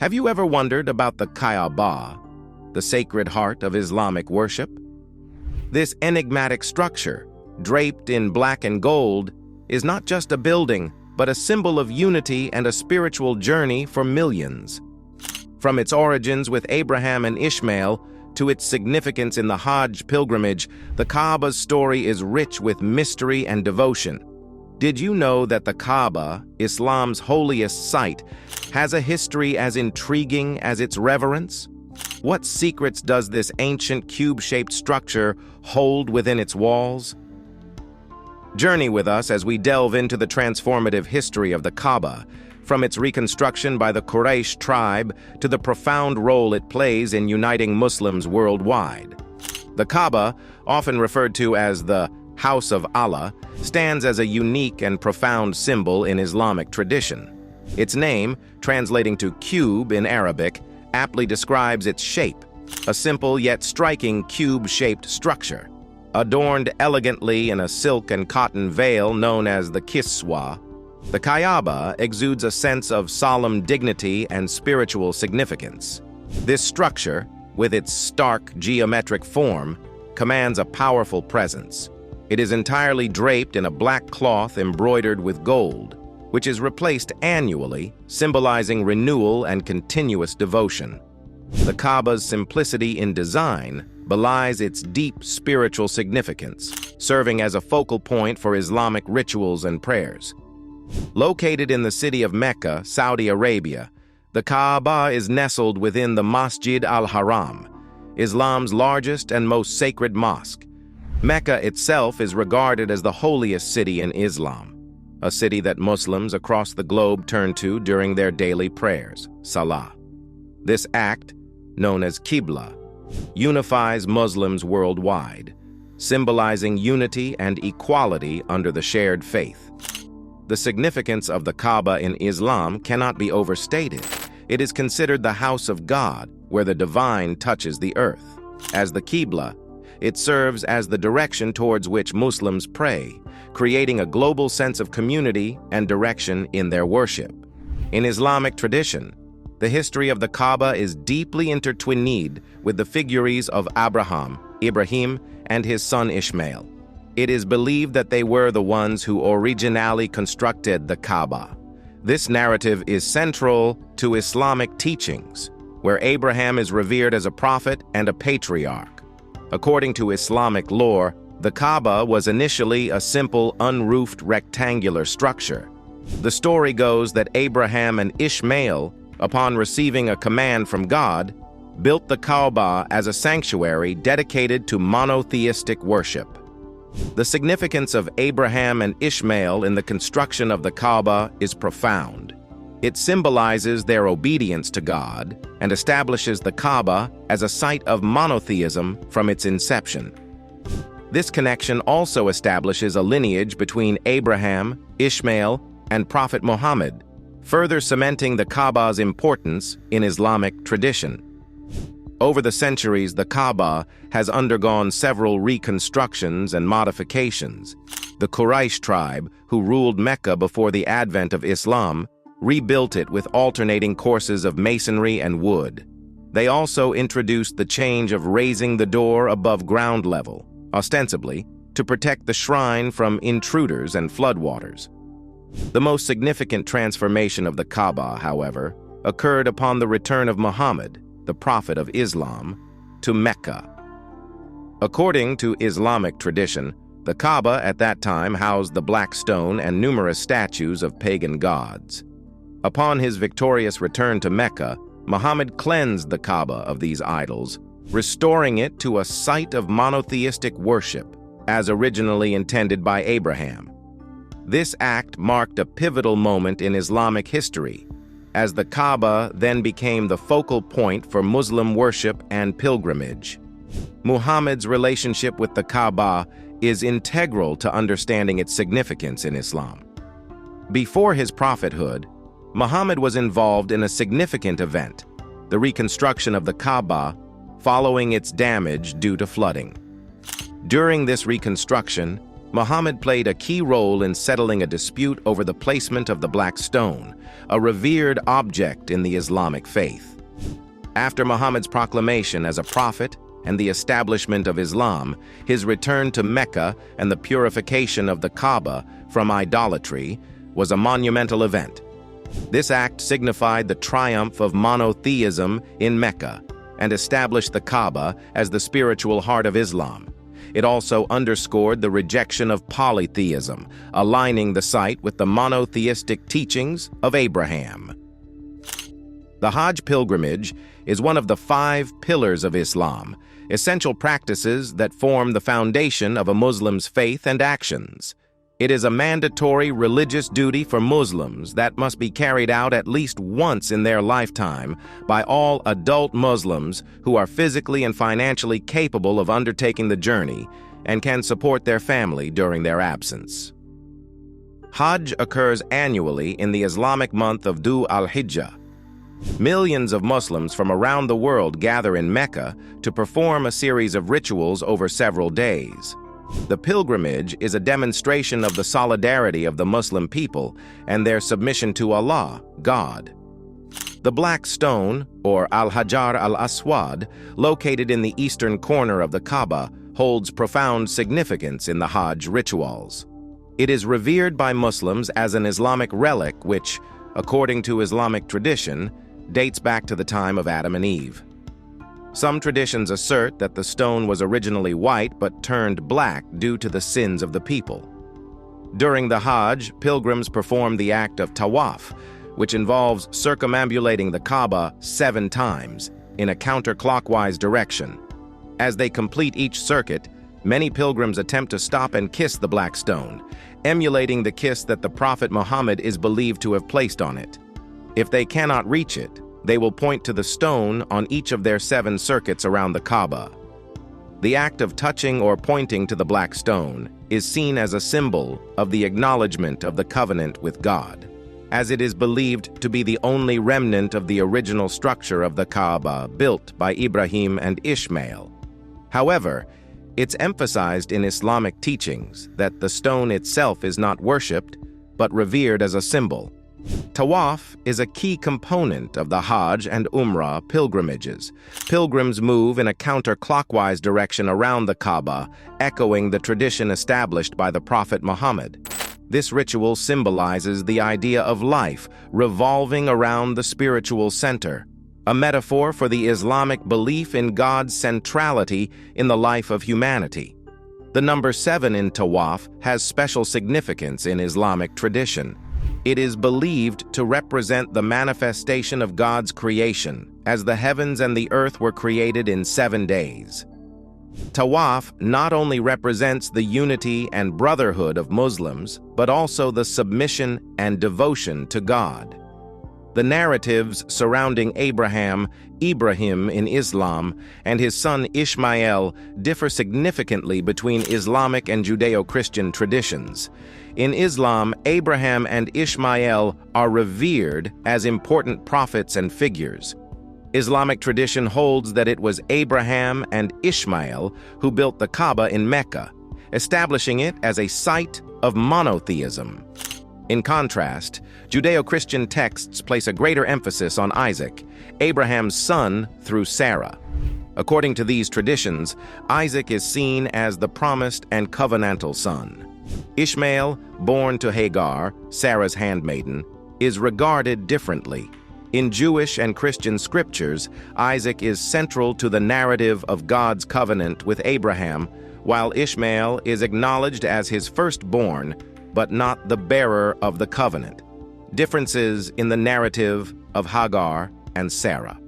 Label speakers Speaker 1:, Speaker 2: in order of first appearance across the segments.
Speaker 1: Have you ever wondered about the Kaaba, the sacred heart of Islamic worship? This enigmatic structure, draped in black and gold, is not just a building, but a symbol of unity and a spiritual journey for millions. From its origins with Abraham and Ishmael to its significance in the Hajj pilgrimage, the Kaaba's story is rich with mystery and devotion. Did you know that the Kaaba, Islam's holiest site, has a history as intriguing as its reverence? What secrets does this ancient cube-shaped structure hold within its walls? Journey with us as we delve into the transformative history of the Kaaba, from its reconstruction by the Quraysh tribe to the profound role it plays in uniting Muslims worldwide. The Kaaba, often referred to as the House of Allah, stands as a unique and profound symbol in Islamic tradition. Its name, translating to cube in Arabic, aptly describes its shape, a simple yet striking cube-shaped structure. Adorned elegantly in a silk and cotton veil known as the kiswa, the Kaaba exudes a sense of solemn dignity and spiritual significance. This structure, with its stark geometric form, commands a powerful presence. It is entirely draped in a black cloth embroidered with gold, which is replaced annually, symbolizing renewal and continuous devotion. The Kaaba's simplicity in design belies its deep spiritual significance, serving as a focal point for Islamic rituals and prayers. Located in the city of Mecca, Saudi Arabia, the Kaaba is nestled within the Masjid al-Haram, Islam's largest and most sacred mosque. Mecca itself is regarded as the holiest city in Islam, a city that Muslims across the globe turn to during their daily prayers, salah. This act, known as Qibla, unifies Muslims worldwide, symbolizing unity and equality under the shared faith. The significance of the Kaaba in Islam cannot be overstated. It is considered the house of God, where the divine touches the earth. As the Qibla, it serves as the direction towards which Muslims pray, creating a global sense of community and direction in their worship. In Islamic tradition, the history of the Kaaba is deeply intertwined with the figures of Ibrahim, and his son Ishmael. It is believed that they were the ones who originally constructed the Kaaba. This narrative is central to Islamic teachings, where Abraham is revered as a prophet and a patriarch. According to Islamic lore, the Kaaba was initially a simple, unroofed rectangular structure. The story goes that Abraham and Ishmael, upon receiving a command from God, built the Kaaba as a sanctuary dedicated to monotheistic worship. The significance of Abraham and Ishmael in the construction of the Kaaba is profound. It symbolizes their obedience to God and establishes the Kaaba as a site of monotheism from its inception. This connection also establishes a lineage between Abraham, Ishmael, and Prophet Muhammad, further cementing the Kaaba's importance in Islamic tradition. Over the centuries, the Kaaba has undergone several reconstructions and modifications. The Quraysh tribe, who ruled Mecca before the advent of Islam, rebuilt it with alternating courses of masonry and wood. They also introduced the change of raising the door above ground level, ostensibly to protect the shrine from intruders and floodwaters. The most significant transformation of the Kaaba, however, occurred upon the return of Muhammad, the prophet of Islam, to Mecca. According to Islamic tradition, the Kaaba at that time housed the black stone and numerous statues of pagan gods. Upon his victorious return to Mecca, Muhammad cleansed the Kaaba of these idols, restoring it to a site of monotheistic worship, as originally intended by Abraham. This act marked a pivotal moment in Islamic history, as the Kaaba then became the focal point for Muslim worship and pilgrimage. Muhammad's relationship with the Kaaba is integral to understanding its significance in Islam. Before his prophethood, Muhammad was involved in a significant event, the reconstruction of the Kaaba, following its damage due to flooding. During this reconstruction, Muhammad played a key role in settling a dispute over the placement of the black stone, a revered object in the Islamic faith. After Muhammad's proclamation as a prophet and the establishment of Islam, his return to Mecca and the purification of the Kaaba from idolatry was a monumental event. This act signified the triumph of monotheism in Mecca and established the Kaaba as the spiritual heart of Islam. It also underscored the rejection of polytheism, aligning the site with the monotheistic teachings of Abraham. The Hajj pilgrimage is one of the 5 pillars of Islam, essential practices that form the foundation of a Muslim's faith and actions. It is a mandatory religious duty for Muslims that must be carried out at least once in their lifetime by all adult Muslims who are physically and financially capable of undertaking the journey and can support their family during their absence. Hajj occurs annually in the Islamic month of Dhu al-Hijjah. Millions of Muslims from around the world gather in Mecca to perform a series of rituals over several days. The pilgrimage is a demonstration of the solidarity of the Muslim people and their submission to Allah, God. The Black Stone, or Al-Hajar al-Aswad, located in the eastern corner of the Kaaba, holds profound significance in the Hajj rituals. It is revered by Muslims as an Islamic relic which, according to Islamic tradition, dates back to the time of Adam and Eve. Some traditions assert that the stone was originally white but turned black due to the sins of the people. During the Hajj, pilgrims perform the act of tawaf, which involves circumambulating the Kaaba 7 times in a counterclockwise direction. As they complete each circuit, many pilgrims attempt to stop and kiss the black stone, emulating the kiss that the Prophet Muhammad is believed to have placed on it. If they cannot reach it, they will point to the stone on each of their 7 circuits around the Kaaba. The act of touching or pointing to the black stone is seen as a symbol of the acknowledgement of the covenant with God, as it is believed to be the only remnant of the original structure of the Kaaba built by Abraham and Ishmael. However, it's emphasized in Islamic teachings that the stone itself is not worshipped, but revered as a symbol. Tawaf is a key component of the Hajj and Umrah pilgrimages. Pilgrims move in a counterclockwise direction around the Kaaba, echoing the tradition established by the Prophet Muhammad. This ritual symbolizes the idea of life revolving around the spiritual center, a metaphor for the Islamic belief in God's centrality in the life of humanity. The number 7 in Tawaf has special significance in Islamic tradition. It is believed to represent the manifestation of God's creation, as the heavens and the earth were created in 7 days. Tawaf not only represents the unity and brotherhood of Muslims, but also the submission and devotion to God. The narratives surrounding Ibrahim in Islam and his son Ishmael differ significantly between Islamic and Judeo-Christian traditions. In Islam, Abraham and Ishmael are revered as important prophets and figures. Islamic tradition holds that it was Abraham and Ishmael who built the Kaaba in Mecca, establishing it as a site of monotheism. In contrast, Judeo-Christian texts place a greater emphasis on Isaac, Abraham's son through Sarah. According to these traditions, Isaac is seen as the promised and covenantal son. Ishmael, born to Hagar, Sarah's handmaiden, is regarded differently. In Jewish and Christian scriptures, Isaac is central to the narrative of God's covenant with Abraham, while Ishmael is acknowledged as his firstborn, but not the bearer of the covenant. Differences in the narrative of Hagar and Sarah.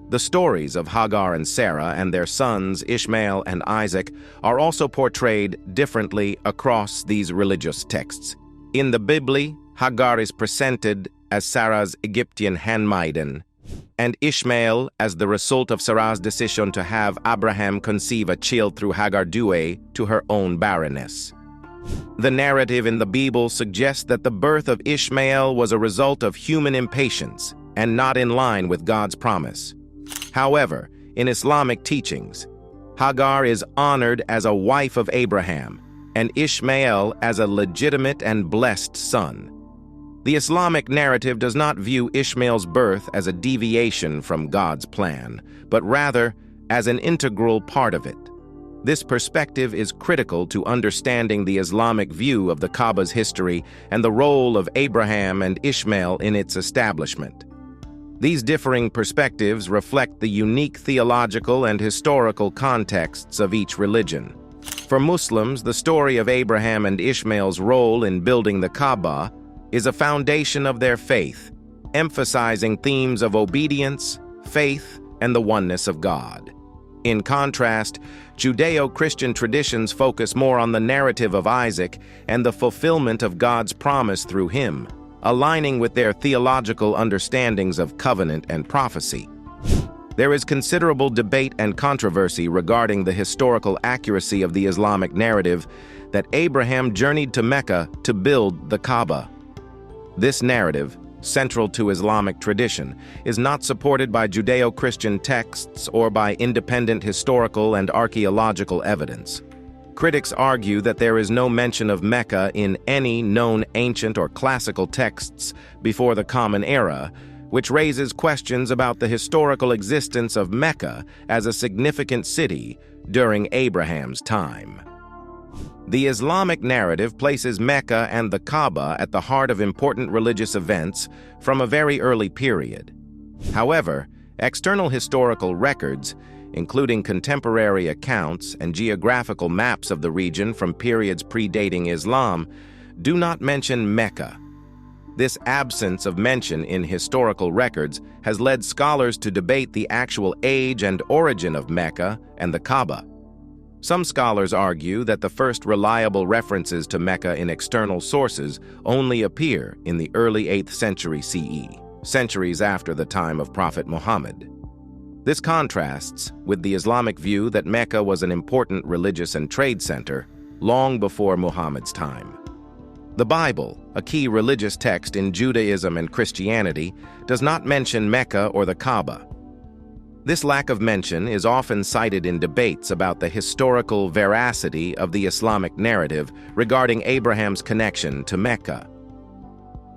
Speaker 1: The stories of Hagar and Sarah and their sons Ishmael and Isaac are also portrayed differently across these religious texts. In the Bible, Hagar is presented as Sarah's Egyptian handmaiden, and Ishmael as the result of Sarah's decision to have Abraham conceive a child through Hagar due to her own barrenness. The narrative in the Bible suggests that the birth of Ishmael was a result of human impatience and not in line with God's promise. However, in Islamic teachings, Hagar is honored as a wife of Abraham, and Ishmael as a legitimate and blessed son. The Islamic narrative does not view Ishmael's birth as a deviation from God's plan, but rather as an integral part of it. This perspective is critical to understanding the Islamic view of the Kaaba's history and the role of Abraham and Ishmael in its establishment. These differing perspectives reflect the unique theological and historical contexts of each religion. For Muslims, the story of Abraham and Ishmael's role in building the Kaaba is a foundation of their faith, emphasizing themes of obedience, faith, and the oneness of God. In contrast, Judeo-Christian traditions focus more on the narrative of Isaac and the fulfillment of God's promise through him, aligning with their theological understandings of covenant and prophecy. There is considerable debate and controversy regarding the historical accuracy of the Islamic narrative that Abraham journeyed to Mecca to build the Kaaba. This narrative, central to Islamic tradition, is not supported by Judeo-Christian texts or by independent historical and archaeological evidence. Critics argue that there is no mention of Mecca in any known ancient or classical texts before the Common Era, which raises questions about the historical existence of Mecca as a significant city during Abraham's time. The Islamic narrative places Mecca and the Kaaba at the heart of important religious events from a very early period. However, external historical records, including contemporary accounts and geographical maps of the region from periods predating Islam, do not mention Mecca. This absence of mention in historical records has led scholars to debate the actual age and origin of Mecca and the Kaaba. Some scholars argue that the first reliable references to Mecca in external sources only appear in the early 8th century CE, centuries after the time of Prophet Muhammad. This contrasts with the Islamic view that Mecca was an important religious and trade center long before Muhammad's time. The Bible, a key religious text in Judaism and Christianity, does not mention Mecca or the Kaaba. This lack of mention is often cited in debates about the historical veracity of the Islamic narrative regarding Abraham's connection to Mecca.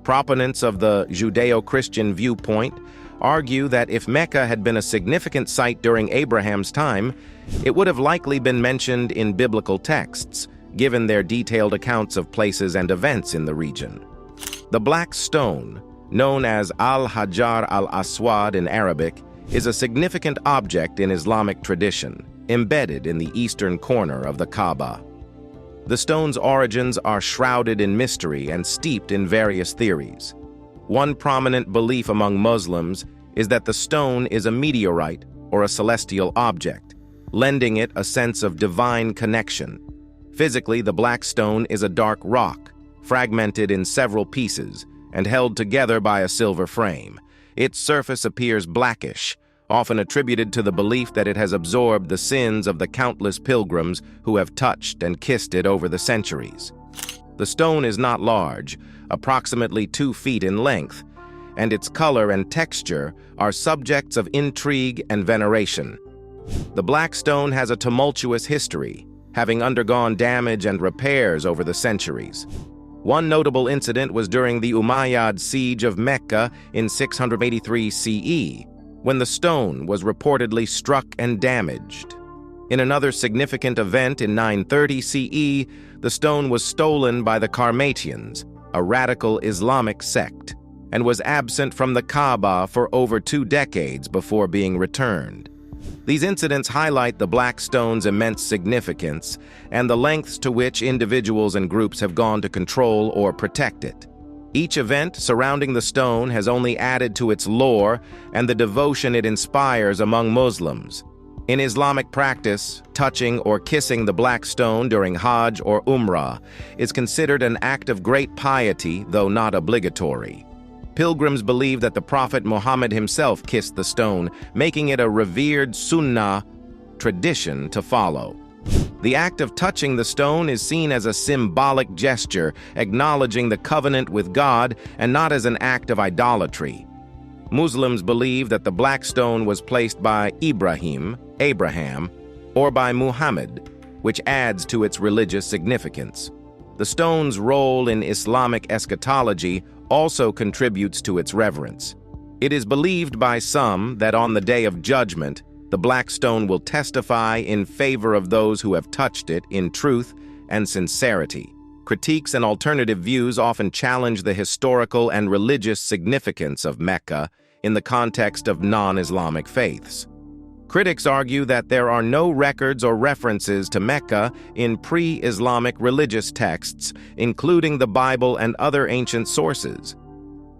Speaker 1: Proponents of the Judeo-Christian viewpoint argue that if Mecca had been a significant site during Abraham's time, it would have likely been mentioned in biblical texts, given their detailed accounts of places and events in the region. The black stone, known as al-Hajar al-Aswad in Arabic, is a significant object in Islamic tradition, embedded in the eastern corner of the Kaaba. The stone's origins are shrouded in mystery and steeped in various theories. One prominent belief among Muslims is that the stone is a meteorite or a celestial object, lending it a sense of divine connection. Physically, the black stone is a dark rock, fragmented in several pieces and held together by a silver frame. Its surface appears blackish, often attributed to the belief that it has absorbed the sins of the countless pilgrims who have touched and kissed it over the centuries. The stone is not large, approximately 2 feet in length, and its color and texture are subjects of intrigue and veneration. The black stone has a tumultuous history, having undergone damage and repairs over the centuries. One notable incident was during the Umayyad siege of Mecca in 683 CE, when the stone was reportedly struck and damaged. In another significant event in 930 CE, the stone was stolen by the Karmatians, a radical Islamic sect, and was absent from the Kaaba for over 2 decades before being returned. These incidents highlight the black stone's immense significance and the lengths to which individuals and groups have gone to control or protect it. Each event surrounding the stone has only added to its lore and the devotion it inspires among Muslims. In Islamic practice, touching or kissing the black stone during Hajj or Umrah is considered an act of great piety, though not obligatory. Pilgrims believe that the Prophet Muhammad himself kissed the stone, making it a revered sunnah tradition to follow. The act of touching the stone is seen as a symbolic gesture, acknowledging the covenant with God and not as an act of idolatry. Muslims believe that the black stone was placed by Abraham, or by Muhammad, which adds to its religious significance. The stone's role in Islamic eschatology also contributes to its reverence. It is believed by some that on the Day of Judgment, the black stone will testify in favor of those who have touched it in truth and sincerity. Critiques and alternative views often challenge the historical and religious significance of Mecca in the context of non-Islamic faiths. Critics argue that there are no records or references to Mecca in pre-Islamic religious texts, including the Bible and other ancient sources.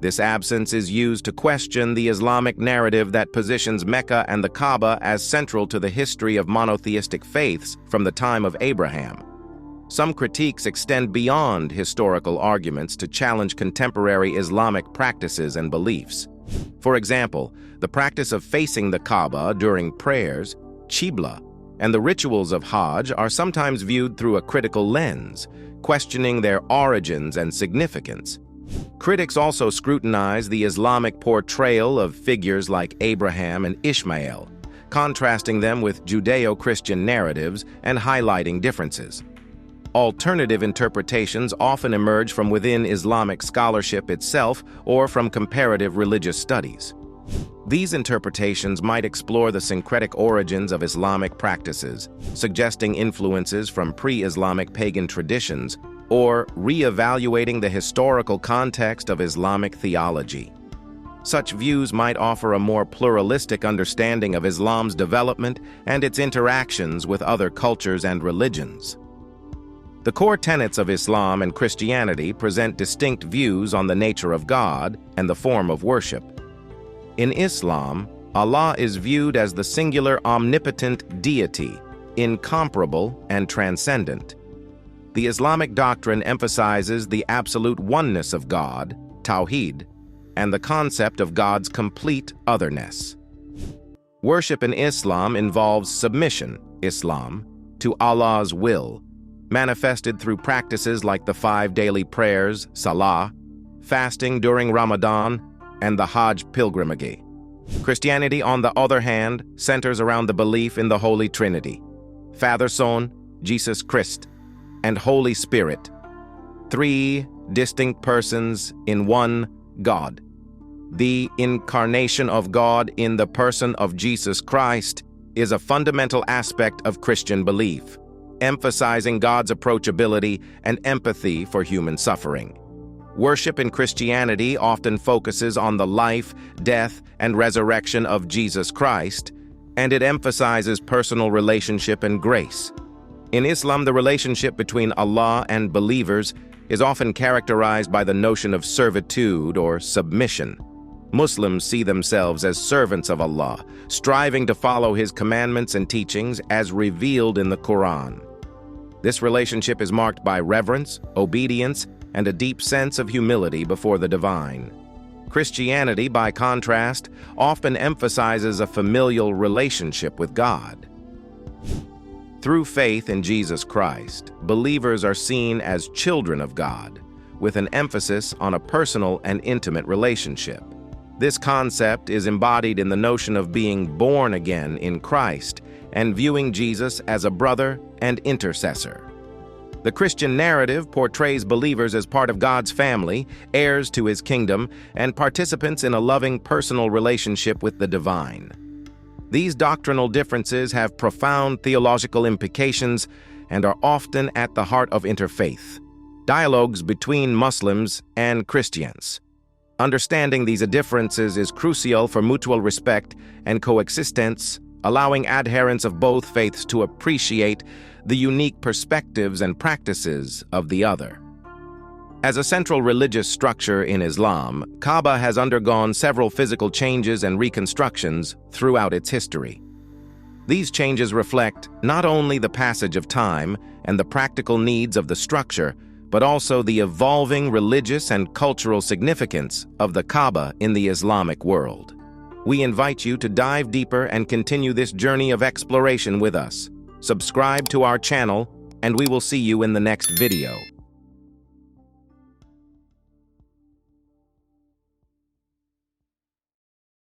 Speaker 1: This absence is used to question the Islamic narrative that positions Mecca and the Kaaba as central to the history of monotheistic faiths from the time of Abraham. Some critiques extend beyond historical arguments to challenge contemporary Islamic practices and beliefs. For example, the practice of facing the Kaaba during prayers, Qibla, and the rituals of Hajj are sometimes viewed through a critical lens, questioning their origins and significance. Critics also scrutinize the Islamic portrayal of figures like Abraham and Ishmael, contrasting them with Judeo-Christian narratives and highlighting differences. Alternative interpretations often emerge from within Islamic scholarship itself or from comparative religious studies. These interpretations might explore the syncretic origins of Islamic practices, suggesting influences from pre-Islamic pagan traditions, or re-evaluating the historical context of Islamic theology. Such views might offer a more pluralistic understanding of Islam's development and its interactions with other cultures and religions. The core tenets of Islam and Christianity present distinct views on the nature of God and the form of worship. In Islam, Allah is viewed as the singular omnipotent deity, incomparable and transcendent. The Islamic doctrine emphasizes the absolute oneness of God, Tawheed, and the concept of God's complete otherness. Worship in Islam involves submission, Islam, to Allah's will, manifested through practices like the 5 daily prayers, Salah, fasting during Ramadan, and the Hajj pilgrimage. Christianity, on the other hand, centers around the belief in the Holy Trinity, Father, Son, Jesus Christ, and Holy Spirit, 3 distinct persons in one God. The incarnation of God in the person of Jesus Christ is a fundamental aspect of Christian belief, emphasizing God's approachability and empathy for human suffering. Worship in Christianity often focuses on the life, death, and resurrection of Jesus Christ, and it emphasizes personal relationship and grace. In Islam, the relationship between Allah and believers is often characterized by the notion of servitude or submission. Muslims see themselves as servants of Allah, striving to follow His commandments and teachings as revealed in the Quran. This relationship is marked by reverence, obedience, and a deep sense of humility before the divine. Christianity, by contrast, often emphasizes a familial relationship with God. Through faith in Jesus Christ, believers are seen as children of God, with an emphasis on a personal and intimate relationship. This concept is embodied in the notion of being born again in Christ and viewing Jesus as a brother and intercessor. The Christian narrative portrays believers as part of God's family, heirs to His kingdom, and participants in a loving personal relationship with the divine. These doctrinal differences have profound theological implications and are often at the heart of interfaith dialogues between Muslims and Christians. Understanding these differences is crucial for mutual respect and coexistence, allowing adherents of both faiths to appreciate the unique perspectives and practices of the other. As a central religious structure in Islam, Kaaba has undergone several physical changes and reconstructions throughout its history. These changes reflect not only the passage of time and the practical needs of the structure, but also the evolving religious and cultural significance of the Kaaba in the Islamic world. We invite you to dive deeper and continue this journey of exploration with us. Subscribe to our channel, and we will see you in the next video.